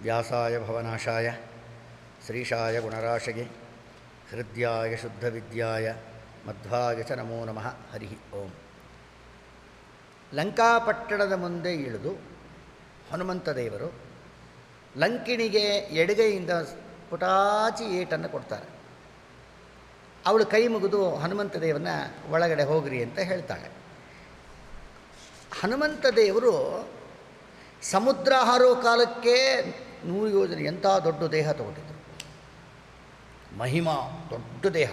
ವ್ಯಾಸಾಯ ಭವನಾಶಾಯ ಶ್ರೀಶಾಯ ಗುಣರಾಶಗೆ ಹೃದ್ಯಾಯ ಶುದ್ಧವಿದ್ಯಾಯ ಮಧ್ವಾಯ ಚ ನಮೋ ನಮಃ. ಹರಿ ಓಂ. ಲಂಕಾಪಟ್ಟಣದ ಮುಂದೆ ಇಳಿದು ಹನುಮಂತ ದೇವರು ಲಂಕಿಣಿಗೆ ಎಡಗೈಯಿಂದ ಪುಟಾಚಿ ಏಟನ್ನು ಕೊಡ್ತಾರೆ. ಅವಳು ಕೈ ಮುಗಿದು ಹನುಮಂತ ದೇವರನ್ನ ಒಳಗಡೆ ಹೋಗ್ರಿ ಅಂತ ಹೇಳ್ತಾಳೆ. ಹನುಮಂತ ದೇವರು ಸಮುದ್ರ ಹಾರೋ ಕಾಲಕ್ಕೆ 100 ಯೋಜನೆ ಎಂಥ ದೊಡ್ಡ ದೇಹ ತಗೊಂಡಿದ್ದರು. ಮಹಿಮಾ ದೊಡ್ಡ ದೇಹ.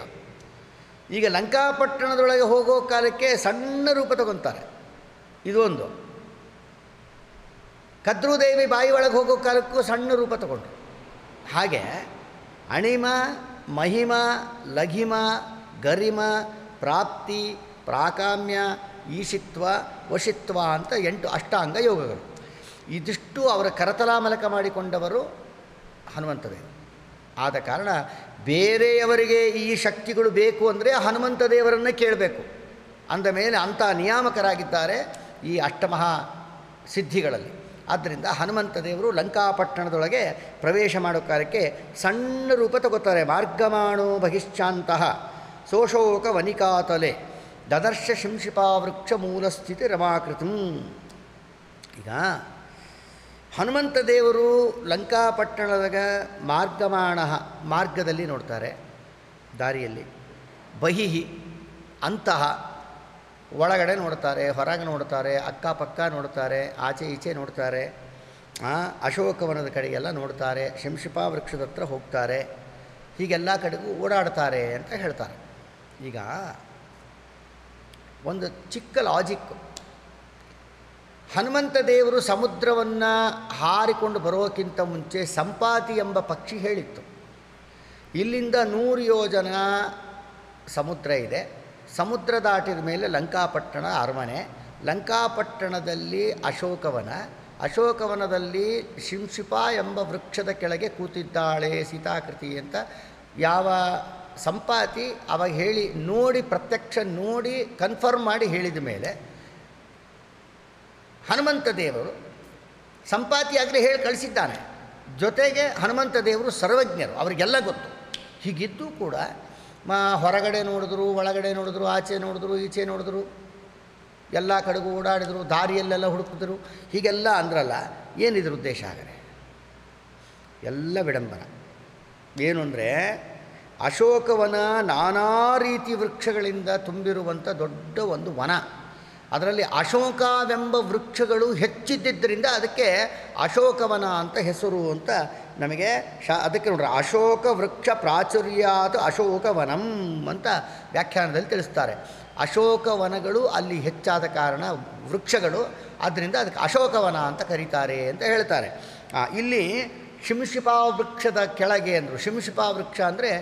ಈಗ ಲಂಕಾಪಟ್ಟಣದೊಳಗೆ ಹೋಗೋ ಕಾಲಕ್ಕೆ ಸಣ್ಣ ರೂಪ ತಗೊತಾರೆ. ಇದು ಒಂದು. ಕದ್ರುದೇವಿ ಬಾಯಿ ಒಳಗೆ ಹೋಗೋ ಕಾಲಕ್ಕೂ ಸಣ್ಣ ರೂಪ ತಗೊಂಡ್ರು. ಹಾಗೆ ಅಣಿಮ, ಮಹಿಮ, ಲಘಿಮ, ಗರಿಮ, ಪ್ರಾಪ್ತಿ, ಪ್ರಾಕಾಮ್ಯ, ಈಶಿತ್ವ, ವಶಿತ್ವ ಅಂತ 8 ಅಷ್ಟಾಂಗ ಯೋಗಗಳು. ಇದಿಷ್ಟು ಅವರ ಕರತಲಾಮಲಕ ಮಾಡಿಕೊಂಡವರು ಹನುಮಂತದೇವರು. ಆದ ಕಾರಣ ಬೇರೆಯವರಿಗೆ ಈ ಶಕ್ತಿಗಳು ಬೇಕು ಅಂದರೆ ಹನುಮಂತ ದೇವರನ್ನೇ ಕೇಳಬೇಕು. ಅಂದ ಮೇಲೆ ಅಂಥ ನಿಯಾಮಕರಾಗಿದ್ದಾರೆ ಈ ಅಷ್ಟಮಹಾ ಸಿದ್ಧಿಗಳಲ್ಲಿ. ಆದ್ದರಿಂದ ಹನುಮಂತ ದೇವರು ಲಂಕಾಪಟ್ಟಣದೊಳಗೆ ಪ್ರವೇಶ ಮಾಡೋ ಕಾಲಕ್ಕೆ ಸಣ್ಣ ರೂಪ ತಗೋತಾರೆ. ಮಾರ್ಗಮಾಣೋ ಬಹಿಶ್ಚಾಂತಃ ಸೋಶೋಕ ವನಿಕಾತಲೆ ದದರ್ಶ ಶಿಂಶಿಪಾ ವೃಕ್ಷ ಮೂಲಸ್ಥಿತಿ ರಮಾಕೃತಂ. ಈಗ ಹನುಮಂತ ದೇವರು ಲಂಕಾಪಟ್ಟಣದಾಗ ಮಾರ್ಗದಲ್ಲಿ ನೋಡ್ತಾರೆ, ದಾರಿಯಲ್ಲಿ. ಬಹಿಹಿ ಅಂತಹ ಒಳಗಡೆ ನೋಡ್ತಾರೆ, ಹೊರಗೆ ನೋಡ್ತಾರೆ, ಅಕ್ಕಪಕ್ಕ ನೋಡ್ತಾರೆ, ಆಚೆ ಈಚೆ ನೋಡ್ತಾರೆ, ಅಶೋಕವನದ ಕಡೆಗೆಲ್ಲ ನೋಡ್ತಾರೆ, ಶಿಂಶಿಪಾ ವೃಕ್ಷದ ಹತ್ರ ಹೋಗ್ತಾರೆ, ಹೀಗೆಲ್ಲ ಕಡೆಗೂ ಓಡಾಡ್ತಾರೆ ಅಂತ ಹೇಳ್ತಾರೆ. ಈಗ ಒಂದು ಚಿಕ್ಕ ಲಾಜಿಕ್ಕು. ಹನುಮಂತ ದೇವರು ಸಮುದ್ರವನ್ನು ಹಾರಿಕೊಂಡು ಬರೋಕ್ಕಿಂತ ಮುಂಚೆ ಸಂಪಾತಿ ಎಂಬ ಪಕ್ಷಿ ಹೇಳಿತ್ತು, ಇಲ್ಲಿಂದ 100 ಯೋಜನ ಸಮುದ್ರ ಇದೆ, ಸಮುದ್ರ ದಾಟಿದ ಮೇಲೆ ಲಂಕಾಪಟ್ಟಣ ಅರಮನೆ, ಲಂಕಾಪಟ್ಟಣದಲ್ಲಿ ಅಶೋಕವನ, ಅಶೋಕವನದಲ್ಲಿ ಶಿಂಶಿಪಾ ಎಂಬ ವೃಕ್ಷದ ಕೆಳಗೆ ಕೂತಿದ್ದಾಳೆ ಸೀತಾಕೃತಿ ಅಂತ ಯಾವ ಸಂಪಾತಿ ಅವಾಗ ಹೇಳಿ ನೋಡಿ, ಪ್ರತ್ಯಕ್ಷ ನೋಡಿ ಕನ್ಫರ್ಮ್ ಮಾಡಿ ಹೇಳಿದ ಮೇಲೆ ಹನುಮಂತ ದೇವರು ಸಂಪಾತಿಯಾಗಲೇ ಹೇಳಿ ಕಳಿಸಿದ್ದಾನೆ. ಜೊತೆಗೆ ಹನುಮಂತ ದೇವರು ಸರ್ವಜ್ಞರು, ಅವರಿಗೆಲ್ಲ ಗೊತ್ತು. ಹೀಗಿದ್ದು ಕೂಡ ಹೊರಗಡೆ ನೋಡಿದ್ರು, ಒಳಗಡೆ ನೋಡಿದ್ರು, ಆಚೆ ನೋಡಿದ್ರು, ಈಚೆ ನೋಡಿದ್ರು, ಎಲ್ಲ ಕಡೆಗೂ ಓಡಾಡಿದ್ರು, ದಾರಿಯಲ್ಲೆಲ್ಲ ಹುಡುಕಿದ್ರು, ಹೀಗೆಲ್ಲ ಅಂದ್ರಲ್ಲ. ಏನಿದ್ರ ಉದ್ದೇಶ ಆಗರೆ? ಎಲ್ಲ ವಿಡಂಬನ. ಏನು ಅಂದರೆ ಅಶೋಕವನ ನಾನಾ ರೀತಿ ವೃಕ್ಷಗಳಿಂದ ತುಂಬಿರುವಂಥ ದೊಡ್ಡ ಒಂದು ವನ. ಅದರಲ್ಲಿ ಅಶೋಕವೆಂಬ ವೃಕ್ಷಗಳು ಹೆಚ್ಚಿದ್ದರಿಂದ ಅದಕ್ಕೆ ಅಶೋಕವನ ಅಂತ ಹೆಸರು ಅಂತ ನಮಗೆ ಅದಕ್ಕೆ ನೋಡ್ರಿ, ಅಶೋಕ ವೃಕ್ಷ ಪ್ರಾಚುರ್ಯಾತ್ ಅಶೋಕವನಂ ಅಂತ ವ್ಯಾಖ್ಯಾನದಲ್ಲಿ ತಿಳಿಸ್ತಾರೆ. ಅಶೋಕವನಗಳು ಅಲ್ಲಿ ಹೆಚ್ಚಾದ ಕಾರಣ ವೃಕ್ಷಗಳು, ಆದ್ದರಿಂದ ಅದಕ್ಕೆ ಅಶೋಕವನ ಅಂತ ಕರೀತಾರೆ ಅಂತ ಹೇಳ್ತಾರೆ. ಇಲ್ಲಿ ಶಿಂಶಿಪಾ ವೃಕ್ಷದ ಕೆಳಗೆ ಅಂದರು. ಶಿಂಶಿಪಾ ವೃಕ್ಷ ಅಂದರೆ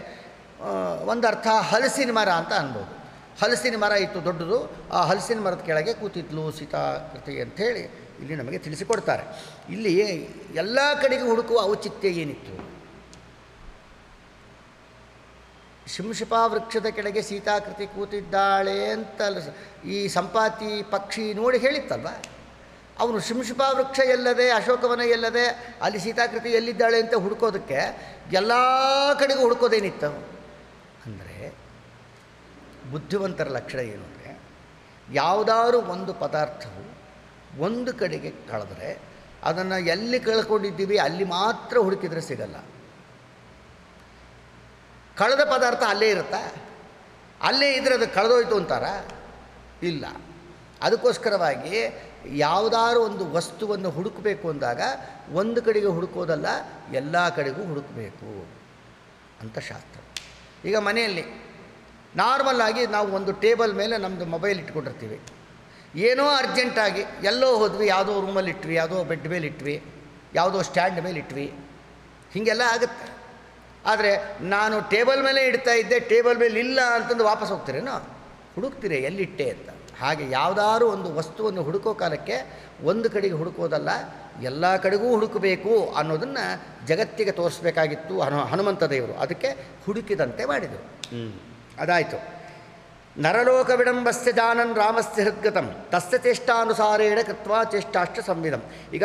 ಒಂದು ಅರ್ಥ ಹಲಸಿನ ಮರ ಅಂತ ಅನ್ಬೋದು. ಹಲಸಿನ ಮರ ಇತ್ತು ದೊಡ್ಡದು, ಆ ಹಲಸಿನ ಮರದ ಕೆಳಗೆ ಕೂತಿದ್ಲು ಸೀತಾಕೃತಿ ಅಂಥೇಳಿ ಇಲ್ಲಿ ನಮಗೆ ತಿಳಿಸಿಕೊಡ್ತಾರೆ. ಇಲ್ಲಿ ಎಲ್ಲ ಕಡೆಗೂ ಹುಡುಕುವ ಔಚಿತ್ಯ ಏನಿತ್ತು? ಶಿಂಶಿಪಾ ವೃಕ್ಷದ ಕೆಳಗೆ ಸೀತಾಕೃತಿ ಕೂತಿದ್ದಾಳೆ ಅಂತ ಈ ಸಂಪಾತಿ ಪಕ್ಷಿ ನೋಡಿ ಹೇಳಿತ್ತಲ್ವ. ಅವನು ಶಿಂಶಿಪಾ ವೃಕ್ಷ ಎಲ್ಲದೆ, ಅಶೋಕವನ ಎಲ್ಲದೆ, ಅಲ್ಲಿ ಸೀತಾಕೃತಿ ಎಲ್ಲಿದ್ದಾಳೆ ಅಂತ ಹುಡುಕೋದಕ್ಕೆ ಎಲ್ಲ ಕಡೆಗೂ ಹುಡುಕೋದೇನಿತ್ತು ಅಂದರೆ, ಬುದ್ಧಿವಂತರ ಲಕ್ಷಣ ಏನು ಅಂದರೆ, ಯಾವುದಾದ್ರೂ ಒಂದು ಪದಾರ್ಥವು ಒಂದು ಕಡೆಗೆ ಕಳೆದ್ರೆ ಅದನ್ನು ಎಲ್ಲಿ ಕಳ್ಕೊಂಡಿದ್ದೀವಿ ಅಲ್ಲಿ ಮಾತ್ರ ಹುಡುಕಿದರೆ ಸಿಗಲ್ಲ. ಕಳೆದ ಪದಾರ್ಥ ಅಲ್ಲೇ ಇರುತ್ತಾ? ಅಲ್ಲೇ ಇದ್ದರೆ ಅದು ಕಳೆದೋಯ್ತು ಅಂತಾರ? ಇಲ್ಲ. ಅದಕ್ಕೋಸ್ಕರವಾಗಿ ಯಾವುದಾದ್ರೂ ಒಂದು ವಸ್ತುವನ್ನು ಹುಡುಕಬೇಕು ಅಂದಾಗ ಒಂದು ಕಡೆಗೆ ಹುಡುಕೋದಲ್ಲ, ಎಲ್ಲ ಕಡೆಗೂ ಹುಡುಕಬೇಕು ಅಂತ ಶಾಸ್ತ್ರ. ಈಗ ಮನೆಯಲ್ಲಿ ನಾರ್ಮಲ್ಲಾಗಿ ನಾವು ಒಂದು ಟೇಬಲ್ ಮೇಲೆ ನಮ್ಮದು ಮೊಬೈಲ್ ಇಟ್ಕೊಂಡಿರ್ತೀವಿ. ಏನೋ ಅರ್ಜೆಂಟಾಗಿ ಎಲ್ಲೋ ಹೋದ್ವಿ, ಯಾವುದೋ ರೂಮಲ್ಲಿ ಇಟ್ವಿ, ಯಾವುದೋ ಬೆಡ್ ಮೇಲೆ ಇಟ್ವಿ, ಯಾವುದೋ ಸ್ಟ್ಯಾಂಡ್ ಮೇಲೆ ಇಟ್ವಿ, ಹೀಗೆಲ್ಲ ಆಗುತ್ತೆ. ಆದರೆ ನಾನು ಟೇಬಲ್ ಮೇಲೆ ಇಡ್ತಾ ಇದ್ದೆ, ಟೇಬಲ್ ಮೇಲೆ ಇಲ್ಲ ಅಂತಂದು ವಾಪಸ್ ಹೋಗ್ತೀರೇನೋ? ಹುಡುಕ್ತೀರಿ ಎಲ್ಲಿಟ್ಟೆ ಅಂತ. ಹಾಗೆ ಯಾವುದಾದ್ರೂ ಒಂದು ವಸ್ತುವನ್ನು ಹುಡುಕೋ ಕಾಲಕ್ಕೆ ಒಂದು ಕಡೆಗೆ ಹುಡುಕೋದಲ್ಲ, ಎಲ್ಲ ಕಡೆಗೂ ಹುಡುಕಬೇಕು ಅನ್ನೋದನ್ನು ಜಗತ್ತಿಗೆ ತೋರಿಸ್ಬೇಕಾಗಿತ್ತು ಹನುಮಂತ ದೇವರು. ಅದಕ್ಕೆ ಹುಡುಕಿದಂತೆ ಮಾಡಿದರು. ಅದಾಯಿತು. ನರಲೋಕ ವಿಡಂಬಸ್ಯ ಜಾನನ್ ರಾಮಸ್ಯ ಹೃದ್ಗತಂ ತಸ್ಯ ಚೇಷ್ಟಾನುಸಾರೇಣ ಕೃತ್ವಾ ಚೇಷ್ಟಾಶ್ಚ ಸಂವಿಧಂ. ಈಗ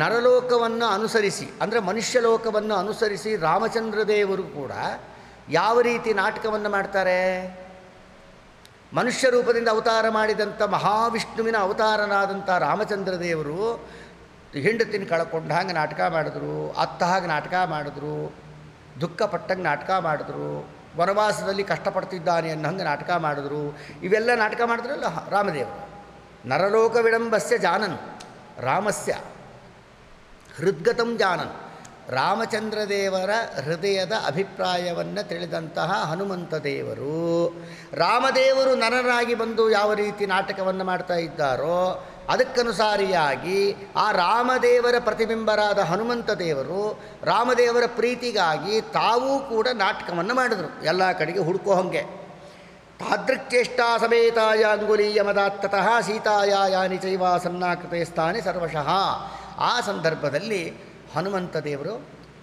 ನರಲೋಕವನ್ನು ಅನುಸರಿಸಿ, ಅಂದರೆ ಮನುಷ್ಯ ಲೋಕವನ್ನು ಅನುಸರಿಸಿ ರಾಮಚಂದ್ರ ದೇವರು ಕೂಡ ಯಾವ ರೀತಿ ನಾಟಕವನ್ನು ಮಾಡ್ತಾರೆ? ಮನುಷ್ಯ ರೂಪದಿಂದ ಅವತಾರ ಮಾಡಿದಂಥ ಮಹಾವಿಷ್ಣುವಿನ ಅವತಾರನಾದಂಥ ರಾಮಚಂದ್ರ ದೇವರು ಹೆಂಡತಿನ ಕಳ್ಕೊಂಡ ಹಾಗೆ ನಾಟಕ ಮಾಡಿದ್ರು, ಅತ್ತ ಹಾಗೆ ನಾಟಕ ಮಾಡಿದ್ರು, ದುಃಖಪಟ್ಟಂಗೆ ನಾಟಕ ಮಾಡಿದ್ರು, ವನವಾಸದಲ್ಲಿ ಕಷ್ಟಪಡ್ತಿದ್ದಾನೆ ಅನ್ನೋಂಗೆ ನಾಟಕ ಮಾಡಿದ್ರು. ಇವೆಲ್ಲ ನಾಟಕ ಮಾಡಿದ್ರಲ್ಲ ರಾಮದೇವರು. ನರಲೋಕ ವಿಡಂಬಸ್ಯ ಜಾನನ್ ರಾಮಸ್ಯ ಹೃದ್ಗತಂ ಜಾನನ್. ರಾಮಚಂದ್ರ ದೇವರ ಹೃದಯದ ಅಭಿಪ್ರಾಯವನ್ನು ತಿಳಿದಂತಹ ಹನುಮಂತ ದೇವರು, ರಾಮದೇವರು ನರನಾಗಿ ಬಂದು ಯಾವ ರೀತಿ ನಾಟಕವನ್ನು ಮಾಡ್ತಾ ಇದ್ದಾರೋ ಅದಕ್ಕನುಸಾರಿಯಾಗಿ ಆ ರಾಮದೇವರ ಪ್ರತಿಬಿಂಬರಾದ ಹನುಮಂತ ದೇವರು ರಾಮದೇವರ ಪ್ರೀತಿಗಾಗಿ ತಾವೂ ಕೂಡ ನಾಟಕವನ್ನು ಮಾಡಿದರು, ಎಲ್ಲ ಕಡೆಗೆ ಹುಡುಕೋ ಹಾಗೆ. ತಾದೃಕ್ಚೇಷ್ಟಾ ಸಮೇತಾಯ ಅಂಗುಲೀಯ ಮದಾತ್ತತಃ ಸೀತಾಯ ಯಾನಿ ಚೈವ ಸನ್ನಾಕೃತೆ ಸ್ಥಾನಿ ಸರ್ವಶಃ. ಆ ಸಂದರ್ಭದಲ್ಲಿ ಹನುಮಂತ ದೇವರು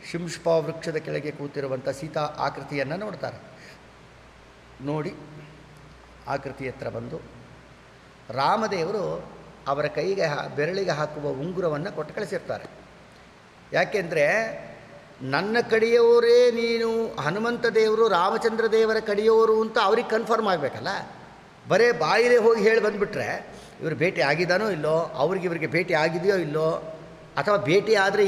ಶಿಂಷ್ಪ ವೃಕ್ಷದ ಕೆಳಗೆ ಕೂತಿರುವಂಥ ಸೀತಾ ಆಕೃತಿಯನ್ನು ನೋಡ್ತಾರೆ. ನೋಡಿ ಆಕೃತಿ ಹತ್ರ ಬಂದು ರಾಮದೇವರು ಅವರ ಕೈಗೆ ಬೆರಳಿಗೆ ಹಾಕುವ ಉಂಗುರವನ್ನು ಕೊಟ್ಟು ಕಳಿಸಿರ್ತಾರೆ. ಯಾಕೆಂದರೆ ನನ್ನ ಕಡೆಯವರೇ ನೀನು ಹನುಮಂತ ದೇವರು ರಾಮಚಂದ್ರ ದೇವರ ಕಡೆಯವರು ಅಂತ ಅವ್ರಿಗೆ ಕನ್ಫರ್ಮ್ ಆಗಬೇಕಲ್ಲ. ಬರೇ ಬಾಯಿಲೆ ಹೋಗಿ ಹೇಳಿ ಬಂದುಬಿಟ್ರೆ ಇವರು ಭೇಟಿ ಆಗಿದ್ದಾನೋ ಇಲ್ಲೋ, ಇವರಿಗೆ ಭೇಟಿ ಆಗಿದೆಯೋ ಇಲ್ಲೋ, ಅಥವಾ ಭೇಟಿ ಆದರೆ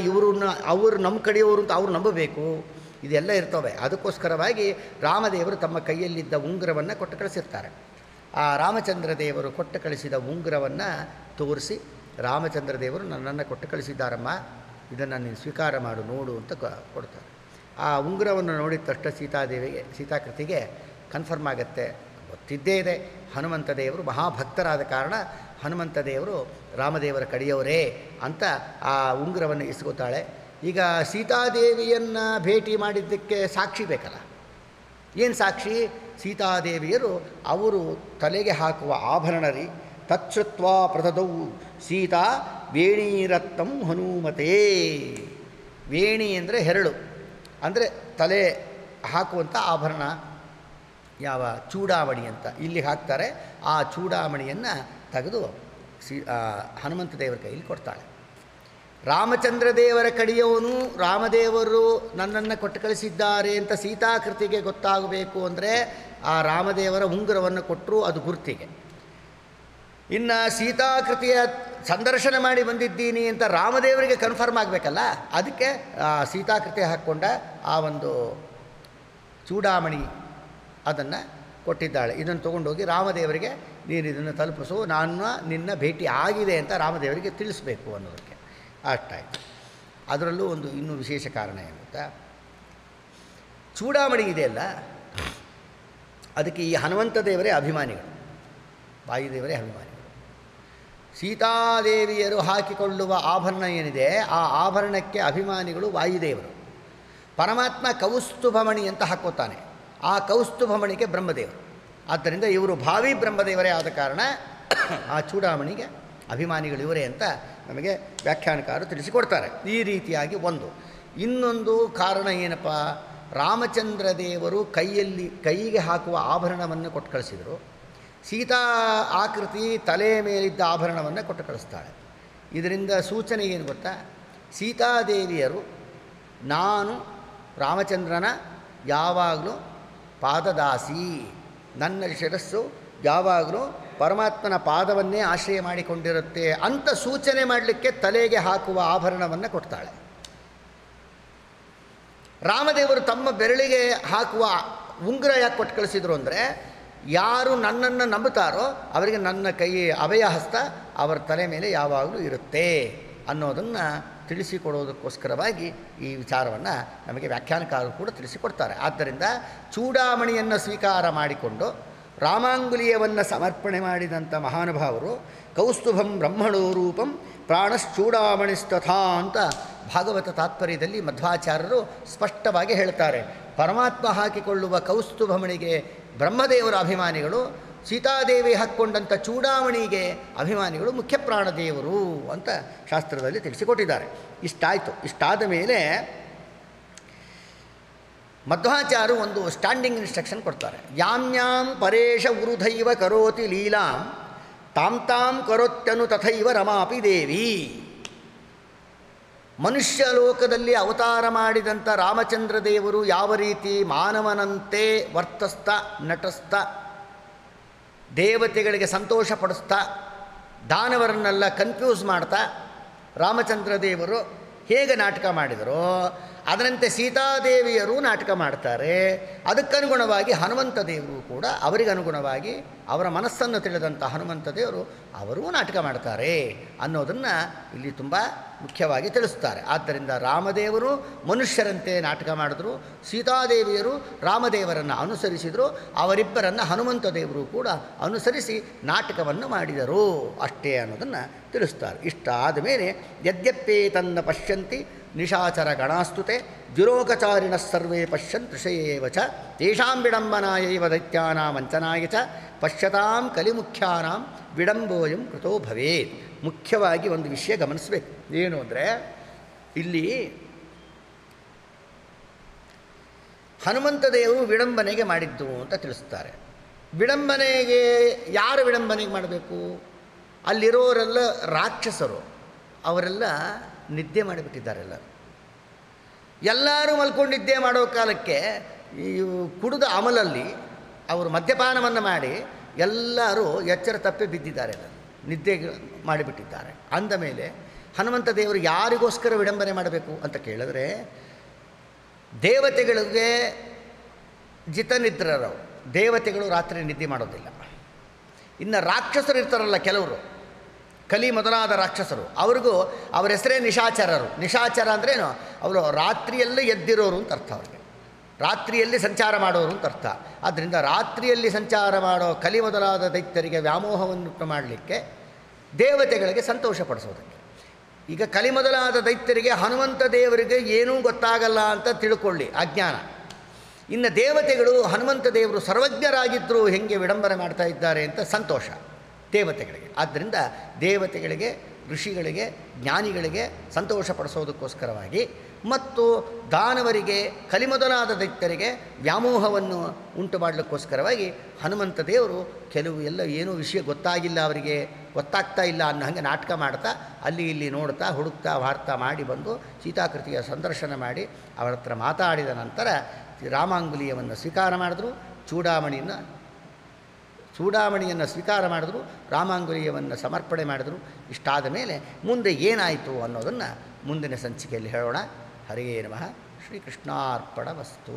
ಅವರು ನಮ್ಮ ಕಡೆಯವರು ಅಂತ ಅವ್ರು ನಂಬಬೇಕು, ಇದೆಲ್ಲ ಇರ್ತವೆ. ಅದಕ್ಕೋಸ್ಕರವಾಗಿ ರಾಮದೇವರು ತಮ್ಮ ಕೈಯಲ್ಲಿದ್ದ ಉಂಗುರವನ್ನು ಕೊಟ್ಟು ಕಳಿಸಿರ್ತಾರೆ. ಆ ರಾಮಚಂದ್ರ ದೇವರು ಕೊಟ್ಟು ಕಳಿಸಿದ ಉಂಗುರವನ್ನು ತೋರಿಸಿ ರಾಮಚಂದ್ರ ದೇವರು ನನ್ನನ್ನು ಕೊಟ್ಟು ಕಳಿಸಿದ್ದಾರಮ್ಮ, ಇದನ್ನು ನೀನು ಸ್ವೀಕಾರ ಮಾಡು ನೋಡು ಅಂತ ಕೊಡ್ತಾರೆ. ಆ ಉಂಗುರವನ್ನು ನೋಡಿದ ತಕ್ಷಣ ಸೀತಾಕೃತಿಗೆ ಕನ್ಫರ್ಮ್ ಆಗುತ್ತೆ, ಗೊತ್ತಿದ್ದೇ ಇದೆ ಹನುಮಂತ ದೇವರು ಮಹಾಭಕ್ತರಾದ ಕಾರಣ ಹನುಮಂತ ದೇವರು ರಾಮದೇವರ ಕಡೆಯವರೇ ಅಂತ ಆ ಉಂಗುರವನ್ನು ಇಸ್ಕೋತಾಳೆ. ಈಗ ಸೀತಾದೇವಿಯನ್ನು ಭೇಟಿ ಮಾಡಿದ್ದಕ್ಕೆ ಸಾಕ್ಷಿ ಬೇಕಲ್ಲ. ಏನು ಸಾಕ್ಷಿ? ಸೀತಾದೇವಿಯರು ಅವರು ತಲೆಗೆ ಹಾಕುವ ಆಭರಣ ರೀ. ತಚ್ಛ್ರುತ್ವಾ ಪ್ರದದೌ ಸೀತಾ ವೇಣೀರತ್ನಂ ಹನುಮತೇ. ವೇಣಿ ಅಂದರೆ ಹೆರಳು, ಅಂದರೆ ತಲೆ ಹಾಕುವಂಥ ಆಭರಣ. ಯಾವ ಚೂಡಾಮಣಿ ಅಂತ ಇಲ್ಲಿ ಹಾಕ್ತಾರೆ, ಆ ಚೂಡಾಮಣಿಯನ್ನು ತೆಗೆದು ಹನುಮಂತ ದೇವರ ಕೈಯಲ್ಲಿ ಕೊಡ್ತಾಳೆ. ರಾಮಚಂದ್ರ ದೇವರ ಕಡೆಯವನು ರಾಮದೇವರು ನನ್ನನ್ನು ಕೊಟ್ಟು ಕಳಿಸಿದ್ದಾರೆ ಅಂತ ಸೀತಾಕೃತಿಗೆ ಗೊತ್ತಾಗಬೇಕು ಅಂದರೆ ಆ ರಾಮದೇವರ ಉಂಗುರವನ್ನು ಕೊಟ್ಟರು, ಅದು ಗುರ್ತಿಗೆ. ಇನ್ನು ಸೀತಾಕೃತಿಯ ಸಂದರ್ಶನ ಮಾಡಿ ಬಂದಿದ್ದೀನಿ ಅಂತ ರಾಮದೇವರಿಗೆ ಕನ್ಫರ್ಮ್ ಆಗಬೇಕಲ್ಲ, ಅದಕ್ಕೆ ಸೀತಾಕೃತಿ ಹಾಕ್ಕೊಂಡ ಆ ಒಂದು ಚೂಡಾಮಣಿ ಅದನ್ನು ಕೊಟ್ಟಿದ್ದಾಳೆ. ಇದನ್ನು ತೊಗೊಂಡೋಗಿ ರಾಮದೇವರಿಗೆ ನೀನು ಇದನ್ನು ತಲುಪಿಸು, ನಾನು ನಿನ್ನ ಭೇಟಿ ಆಗಿದೆ ಅಂತ ರಾಮದೇವರಿಗೆ ತಿಳಿಸ್ಬೇಕು ಅನ್ನೋದಕ್ಕೆ. ಅಷ್ಟಾಯಿತು. ಅದರಲ್ಲೂ ಒಂದು ಇನ್ನೂ ವಿಶೇಷ ಕಾರಣ ಏನು ಗೊತ್ತಾ? ಚೂಡಾಮಣಿ ಇದೆಯಲ್ಲ, ಅದಕ್ಕೆ ಈ ಹನುಮಂತ ದೇವರೇ ಅಭಿಮಾನಿಗಳು, ವಾಯುದೇವರೇ ಅಭಿಮಾನಿಗಳು. ಸೀತಾದೇವಿಯರು ಹಾಕಿಕೊಳ್ಳುವ ಆಭರಣ ಏನಿದೆ ಆ ಆಭರಣಕ್ಕೆ ಅಭಿಮಾನಿಗಳು ವಾಯುದೇವರು. ಪರಮಾತ್ಮ ಕೌಸ್ತುಭಮಣಿ ಅಂತ ಹಾಕೋತಾನೆ, ಆ ಕೌಸ್ತುಭಮಣಿಗೆ ಬ್ರಹ್ಮದೇವರು. ಆದ್ದರಿಂದ ಇವರು ಭಾವಿ ಬ್ರಹ್ಮದೇವರೇ ಆದ ಕಾರಣ ಆ ಚೂಡಾಮಣಿಗೆ ಅಭಿಮಾನಿಗಳು ಇವರೇ ಅಂತ ನಮಗೆ ವ್ಯಾಖ್ಯಾನಕಾರರು ತಿಳಿಸಿಕೊಡ್ತಾರೆ. ಈ ರೀತಿಯಾಗಿ ಇನ್ನೊಂದು ಕಾರಣ ಏನಪ್ಪ? ರಾಮಚಂದ್ರ ದೇವರು ಕೈಗೆ ಹಾಕುವ ಆಭರಣವನ್ನು ಕೊಟ್ಟು ಕಳಿಸಿದರು, ಸೀತಾ ಆಕೃತಿ ತಲೆ ಮೇಲಿದ್ದ ಆಭರಣವನ್ನು ಕೊಟ್ಟು ಕಳಿಸ್ತಾಳೆ. ಇದರಿಂದ ಸೂಚನೆ ಏನು ಗೊತ್ತಾ? ಸೀತಾದೇವಿಯರು ನಾನು ರಾಮಚಂದ್ರನ ಯಾವಾಗಲೂ ಪಾದದಾಸಿ, ನನ್ನ ಶಿರಸ್ಸು ಯಾವಾಗಲೂ ಪರಮಾತ್ಮನ ಪಾದವನ್ನೇ ಆಶ್ರಯ ಮಾಡಿಕೊಂಡಿರುತ್ತೆ ಅಂತ ಸೂಚನೆ ಮಾಡಲಿಕ್ಕೆ ತಲೆಗೆ ಹಾಕುವ ಆಭರಣವನ್ನು ಕೊಡ್ತಾಳೆ. ರಾಮದೇವರು ತಮ್ಮ ಬೆರಳಿಗೆ ಹಾಕುವ ಉಂಗುರ ಯಾಕೆ ಕೊಟ್ಟು ಕಳಿಸಿದ್ರು ಅಂದರೆ, ಯಾರು ನನ್ನನ್ನು ನಂಬುತ್ತಾರೋ ಅವರಿಗೆ ನನ್ನ ಕೈ ಅಭಯಹಸ್ತ ಅವರ ತಲೆ ಮೇಲೆ ಯಾವಾಗಲೂ ಇರುತ್ತೆ ಅನ್ನೋದನ್ನು ತಿಳಿಸಿಕೊಡೋದಕ್ಕೋಸ್ಕರವಾಗಿ ಈ ವಿಚಾರವನ್ನು ನಮಗೆ ವ್ಯಾಖ್ಯಾನಕಾರರು ಕೂಡ ತಿಳಿಸಿಕೊಡ್ತಾರೆ. ಆದ್ದರಿಂದ ಚೂಡಾಮಣಿಯನ್ನು ಸ್ವೀಕಾರ ಮಾಡಿಕೊಂಡು ರಾಮಾಂಗುಲಿಯವನ್ನು ಸಮರ್ಪಣೆ ಮಾಡಿದಂಥ ಮಹಾನುಭಾವರು ಕೌಸ್ತುಭಂ ಬ್ರಹ್ಮಣೋ ರೂಪಂ ಪ್ರಾಣಶ್ಚೂಡಾಮಣಿಸ್ತಥಾ ಅಂತ ಭಾಗವತ ತಾತ್ಪರ್ಯದಲ್ಲಿ ಮಧ್ವಾಚಾರ್ಯರು ಸ್ಪಷ್ಟವಾಗಿ ಹೇಳ್ತಾರೆ. ಪರಮಾತ್ಮ ಹಾಕಿಕೊಳ್ಳುವ ಕೌಸ್ತುಭಮಣಿಗೆ ಬ್ರಹ್ಮದೇವರ ಅಭಿಮಾನಿಗಳು, ಸೀತಾದೇವಿ ಹಾಕ್ಕೊಂಡಂಥ ಚೂಡಾಮಣಿಗೆ ಅಭಿಮಾನಿಗಳು ಮುಖ್ಯ ಪ್ರಾಣದೇವರು ಅಂತ ಶಾಸ್ತ್ರದಲ್ಲಿ ತಿಳಿಸಿಕೊಟ್ಟಿದ್ದಾರೆ. ಇಷ್ಟಾಯಿತು. ಇಷ್ಟಾದ ಮೇಲೆ ಮಧ್ವಾಚಾರ್ಯರು ಒಂದು ಸ್ಟ್ಯಾಂಡಿಂಗ್ ಇನ್ಸ್ಟ್ರಕ್ಷನ್ ಕೊಡ್ತಾರೆ. ಯಾಮ್ಯಾಂ ಪರೇಶ ಉರುಧೈವ ಕರೋತಿ ಲೀಲಾಂ ತಾಂ ತಾಂ ಕರೋತ್ಯನು ತಥೈವ ರಮಾಪಿ ದೇವಿ. ಮನುಷ್ಯ ಲೋಕದಲ್ಲಿ ಅವತಾರ ಮಾಡಿದಂಥ ರಾಮಚಂದ್ರ ದೇವರು ಯಾವ ರೀತಿ ಮಾನವನಂತೆ ವರ್ತಿಸ್ತಾ ನಟಿಸ್ತಾ ದೇವತೆಗಳಿಗೆ ಸಂತೋಷ ಪಡಿಸ್ತಾ ದಾನವರನ್ನೆಲ್ಲ ಕನ್ಫ್ಯೂಸ್ ಮಾಡ್ತಾ ರಾಮಚಂದ್ರ ದೇವರು ಹೇಗೆ ನಾಟಕ ಮಾಡಿದರೋ ಅದರಂತೆ ಸೀತಾದೇವಿಯರು ನಾಟಕ ಮಾಡ್ತಾರೆ. ಅದಕ್ಕನುಗುಣವಾಗಿ ಹನುಮಂತ ದೇವರು ಕೂಡ ಅವರಿಗನುಗುಣವಾಗಿ ಅವರ ಮನಸ್ಸನ್ನು ತಿಳಿದಂಥ ಹನುಮಂತ ದೇವರು ಅವರೂ ನಾಟಕ ಮಾಡ್ತಾರೆ ಅನ್ನೋದನ್ನು ಇಲ್ಲಿ ತುಂಬ ಮುಖ್ಯವಾಗಿ ತಿಳಿಸ್ತಾರೆ. ಆದ್ದರಿಂದ ರಾಮದೇವರು ಮನುಷ್ಯರಂತೆ ನಾಟಕ ಮಾಡಿದ್ರು, ಸೀತಾದೇವಿಯರು ರಾಮದೇವರನ್ನು ಅನುಸರಿಸಿದರು, ಅವರಿಬ್ಬರನ್ನು ಹನುಮಂತ ದೇವರು ಕೂಡ ಅನುಸರಿಸಿ ನಾಟಕವನ್ನು ಮಾಡಿದರು ಅಷ್ಟೇ ಅನ್ನೋದನ್ನು ತಿಳಿಸ್ತಾರೆ. ಇಷ್ಟ ಆದಮೇಲೆ ಯದ್ಯಪ್ಪೇ ತನ್ನ ಪಶ್ಯಂತಿ ನಿಶಾಚರ ಗಣಾಸ್ತುತೆ ದ್ಯುಲೋಕಚಾರಿಣ ಸರ್ವೇ ಪಶ್ಯನ್ ಋಷಯೇವ ಚ ತೇಷಾಂ ವಿಡಂಬನಾಯೈವ ದೈತ್ಯಾನಾಂ ವಂಚನಾಯ ಚ ಪಶ್ಯತಾಂ ಕಲಿಮುಖ್ಯಾನಾಂ ವಿಡಂಬೋಯಂ ಕೃತೋ ಭವೇತ್. ಮುಖ್ಯವಾಗಿ ಒಂದು ವಿಷಯ ಗಮನಿಸಬೇಕು. ಏನು ಅಂದರೆ ಇಲ್ಲಿ ಹನುಮಂತ ದೇವರು ವಿಡಂಬನೆಗೆ ಮಾಡಿದ್ದು ಅಂತ ತಿಳಿಸ್ತಾರೆ. ವಿಡಂಬನೆಗೆ ಯಾರು ವಿಡಂಬನೆಗೆ ಮಾಡಬೇಕು? ಅಲ್ಲಿರೋರೆಲ್ಲ ರಾಕ್ಷಸರು, ಅವರೆಲ್ಲ ನಿದ್ದೆ ಮಾಡಿಬಿಟ್ಟಿದ್ದಾರೆಲ್ಲ. ಎಲ್ಲರೂ ಮಲ್ಕೊಂಡಿದ್ದೇ ಮಾಡೋ ಕಾಲಕ್ಕೆ ಈ ಕುಡಿದ ಅಮಲಲ್ಲಿ ಅವರು ಮದ್ಯಪಾನವನ್ನು ಮಾಡಿ ಎಲ್ಲರೂ ಎಚ್ಚರ ತಪ್ಪಿ ಬಿದ್ದಿದ್ದಾರೆ, ನಿದ್ದೆ ಮಾಡಿಬಿಟ್ಟಿದ್ದಾರೆ. ಅಂದಮೇಲೆ ಹನುಮಂತ ದೇವರು ಯಾರಿಗೋಸ್ಕರ ವಿಡಂಬನೆ ಮಾಡಬೇಕು ಅಂತ ಕೇಳಿದ್ರೆ, ದೇವತೆಗಳಿಗೆ ಜಿತನಿದ್ರರು, ದೇವತೆಗಳು ರಾತ್ರಿ ನಿದ್ದೆ ಮಾಡೋದಿಲ್ಲ. ಇನ್ನು ರಾಕ್ಷಸರು ಇರ್ತಾರಲ್ಲ ಕೆಲವರು, ಕಲಿ ಮೊದಲಾದ ರಾಕ್ಷಸರು, ಅವ್ರಿಗೂ ಅವ್ರ ಹೆಸರೇ ನಿಶಾಚರರು. ನಿಶಾಚರ ಅಂದ್ರೇನು? ಅವರು ರಾತ್ರಿಯಲ್ಲೇ ಎದ್ದಿರೋರು ಅಂತ ಅರ್ಥ. ಅವ್ರಿಗೆ ರಾತ್ರಿಯಲ್ಲಿ ಸಂಚಾರ ಮಾಡೋರು ಅಂತ ಅರ್ಥ. ಆದ್ದರಿಂದ ರಾತ್ರಿಯಲ್ಲಿ ಸಂಚಾರ ಮಾಡೋ ಕಲಿ ಮೊದಲಾದ ದೈತ್ಯರಿಗೆ ವ್ಯಾಮೋಹವನ್ನು ಮಾಡಲಿಕ್ಕೆ, ದೇವತೆಗಳಿಗೆ ಸಂತೋಷ ಪಡಿಸೋದಕ್ಕೆ. ಈಗ ಕಲಿ ಮೊದಲಾದ ದೈತ್ಯರಿಗೆ ಹನುಮಂತ ದೇವರಿಗೆ ಏನೂ ಗೊತ್ತಾಗಲ್ಲ ಅಂತ ತಿಳ್ಕೊಳ್ಳಿ, ಅಜ್ಞಾನ. ಇನ್ನು ದೇವತೆಗಳು ಹನುಮಂತ ದೇವರು ಸರ್ವಜ್ಞರಾಗಿದ್ದರೂ ಹೆಂಗೆ ವಿಡಂಬನೆ ಮಾಡ್ತಾ ಇದ್ದಾರೆ ಅಂತ ಸಂತೋಷ ದೇವತೆಗಳಿಗೆ. ಆದ್ದರಿಂದ ದೇವತೆಗಳಿಗೆ, ಋಷಿಗಳಿಗೆ, ಜ್ಞಾನಿಗಳಿಗೆ ಸಂತೋಷ ಪಡಿಸೋದಕ್ಕೋಸ್ಕರವಾಗಿ ಮತ್ತು ದಾನವರಿಗೆ, ಕಲಿಮೊದಲಾದ ದೈತ್ಯರಿಗೆ ವ್ಯಾಮೋಹವನ್ನು ಉಂಟು ಮಾಡಲಿಕ್ಕೋಸ್ಕರವಾಗಿ ಹನುಮಂತ ದೇವರು ಕೆಲವು ಎಲ್ಲ ಏನೂ ವಿಷಯ ಗೊತ್ತಾಗಿಲ್ಲ, ಅವರಿಗೆ ಗೊತ್ತಾಗ್ತಾ ಇಲ್ಲ ಅನ್ನೋ ಹಾಗೆ ನಾಟಕ ಮಾಡ್ತಾ ಅಲ್ಲಿ ಇಲ್ಲಿ ನೋಡ್ತಾ ಹುಡುಕ್ತಾ ವಾರ್ತಾ ಮಾಡಿ ಬಂದು ಸೀತಾಕೃತಿಯ ಸಂದರ್ಶನ ಮಾಡಿ ಅವರ ಹತ್ರ ಮಾತಾಡಿದ ನಂತರ ರಾಮಾಂಗುಲಿಯವನ್ನು ಸ್ವೀಕಾರ ಮಾಡಿದ್ರು, ಚೂಡಾಮಣಿಯನ್ನು ಸ್ವೀಕಾರ ಮಾಡಿದ್ರು, ರಾಮಾಂಗುಲಿಯವನ್ನು ಸಮರ್ಪಣೆ ಮಾಡಿದರು. ಇಷ್ಟಾದ ಮೇಲೆ ಮುಂದೆ ಏನಾಯಿತು ಅನ್ನೋದನ್ನು ಮುಂದಿನ ಸಂಚಿಕೆಯಲ್ಲಿ ಹೇಳೋಣ. ಹರಿಯೇ ನಮಃ. ಶ್ರೀಕೃಷ್ಣಾರ್ಪಣಮಸ್ತು.